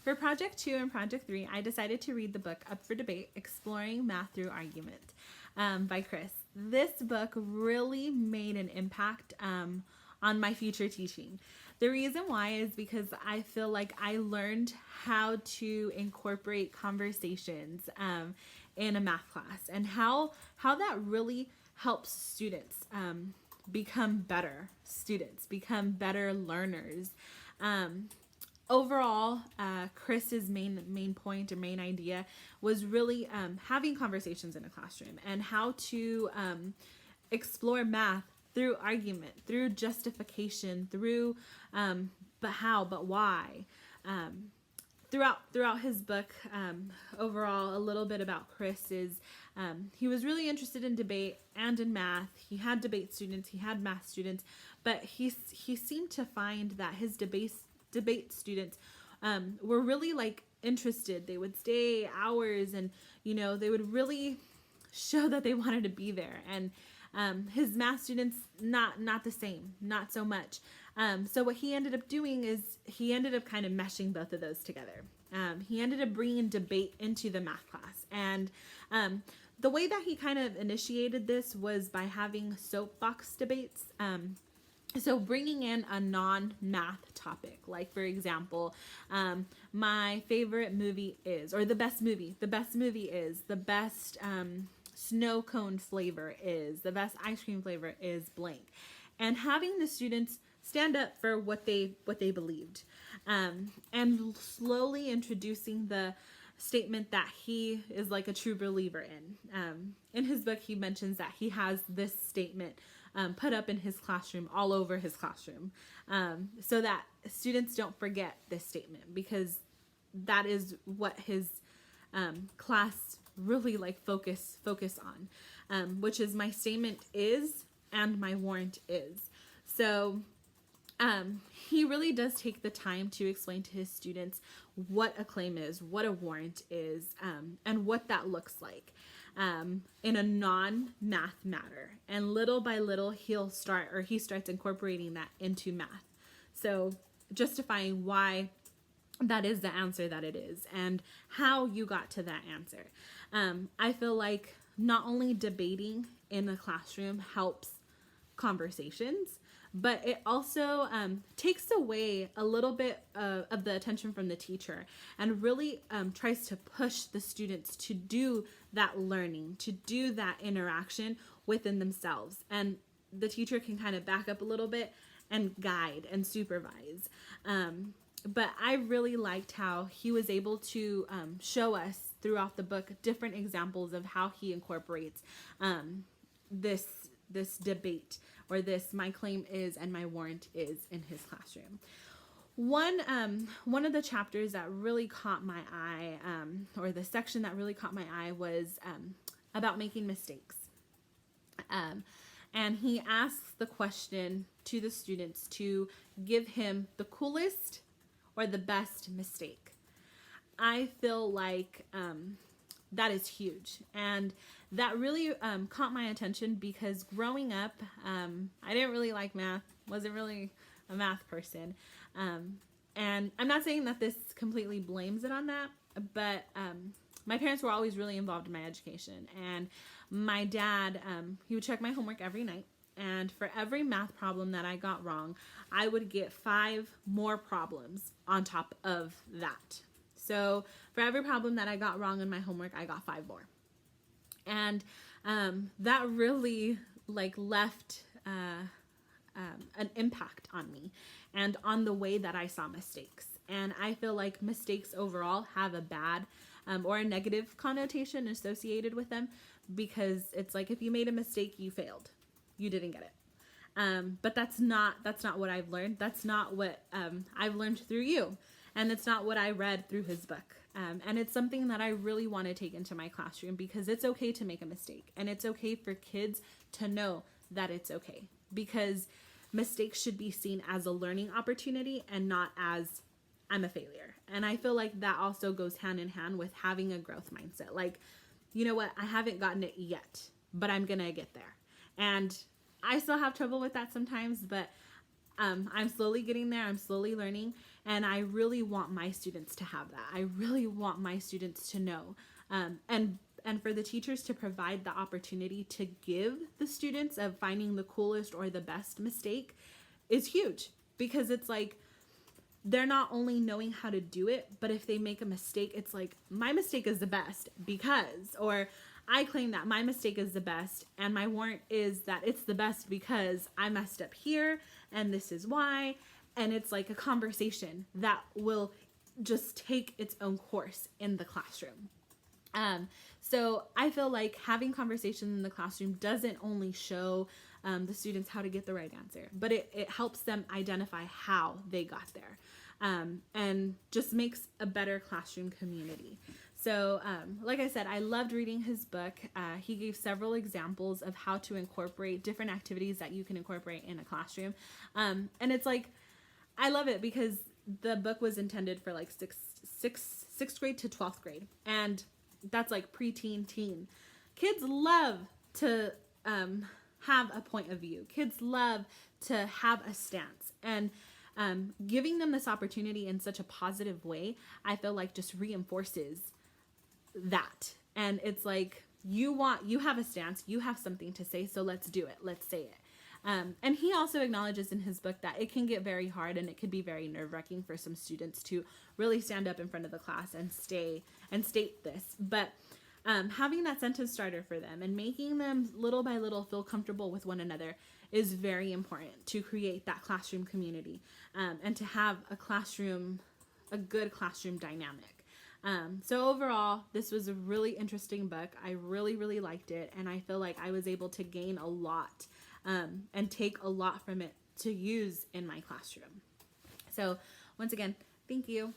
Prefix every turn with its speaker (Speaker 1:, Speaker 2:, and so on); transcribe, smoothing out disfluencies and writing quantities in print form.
Speaker 1: For Project 2 and Project 3, I decided to read the book Up for Debate, Exploring Math Through Argument by Chris. This book really made an impact on my future teaching. The reason why is because I feel like I learned how to incorporate conversations in a math class, and how that really helps students become better students, become better learners. Overall, Chris's main point or main idea was really having conversations in a classroom, and how to explore math through argument, through justification, through but how, but why. Throughout his book, overall, a little bit about Chris is he was really interested in debate and in math. He had debate students, he had math students, but he seemed to find that his debate students were really like interested. They would stay hours, and they would really show that they wanted to be there. And his math students, not the same, not so much. So what he ended up doing is he ended up kind of meshing both of those together. He ended up bringing debate into the math class, and the way that he kind of initiated this was by having soapbox debates. So bringing in a non-math topic, like for example, my favorite movie is, or the best movie is, the best snow cone flavor is, the best ice cream flavor is blank, and having the students stand up for what they believed, and slowly introducing the statement that he is like a true believer in. In his book, he mentions that he has this statement put up in his classroom, all over his classroom, so that students don't forget this statement, because that is what his class really like focus on, which is my statement is and my warrant is. So he really does take the time to explain to his students what a claim is, what a warrant is, and what that looks like in a non-math matter. And little by little, he starts incorporating that into math. So justifying why that is the answer that it is, and how you got to that answer. I feel like not only debating in the classroom helps conversations, but it also takes away a little bit of the attention from the teacher, and really tries to push the students to do that learning, to do that interaction within themselves. And the teacher can kind of back up a little bit and guide and supervise. But I really liked how he was able to show us throughout the book different examples of how he incorporates this debate, or this my claim is and my warrant is, in his classroom. One of the chapters that really caught my eye, or the section that really caught my eye, was about making mistakes. And he asks the question to the students to give him the coolest or the best mistake. I feel like that is huge, and that really caught my attention, because growing up, I didn't really like math, wasn't really a math person, and I'm not saying that this completely blames it on that, but my parents were always really involved in my education, and my dad, he would check my homework every night, and for every math problem that I got wrong, I would get 5 more problems on top of that. So for every problem that I got wrong in my homework, I got 5 more. And that really like left an impact on me and on the way that I saw mistakes. And I feel like mistakes overall have a bad or a negative connotation associated with them, because it's like, if you made a mistake, you failed. You didn't get it. But that's not what I've learned. That's not what I've learned through you. And it's not what I read through his book. And it's something that I really want to take into my classroom, because it's okay to make a mistake. And it's okay for kids to know that it's okay. Because mistakes should be seen as a learning opportunity and not as I'm a failure. And I feel like that also goes hand in hand with having a growth mindset. Like, you know what? I haven't gotten it yet, but I'm going to get there. And I still have trouble with that sometimes, but I'm slowly getting there. I'm slowly learning. And I really want my students to have that. I really want my students to know. And for the teachers to provide the opportunity to give the students of finding the coolest or the best mistake is huge, because it's like they're not only knowing how to do it, but if they make a mistake, it's like, my mistake is the best because, or I claim that my mistake is the best and my warrant is that it's the best because I messed up here and this is why. And it's like a conversation that will just take its own course in the classroom. So I feel like having conversations in the classroom doesn't only show the students how to get the right answer, but it helps them identify how they got there, and just makes a better classroom community. So like I said, I loved reading his book. He gave several examples of how to incorporate different activities that you can incorporate in a classroom. And it's like, I love it because the book was intended for like sixth grade to 12th grade. And that's like preteen, teen. Kids love to have a point of view. Kids love to have a stance. And giving them this opportunity in such a positive way, I feel like just reinforces that. And it's like, you have a stance, you have something to say, so let's do it. Let's say it. And he also acknowledges in his book that it can get very hard and it could be very nerve-wracking for some students to really stand up in front of the class and state this. But having that sentence starter for them and making them little by little feel comfortable with one another is very important to create that classroom community, and to have a good classroom dynamic. So overall, this was a really interesting book. I really, really liked it. And I feel like I was able to gain a lot, and take a lot from it to use in my classroom. So once again, thank you.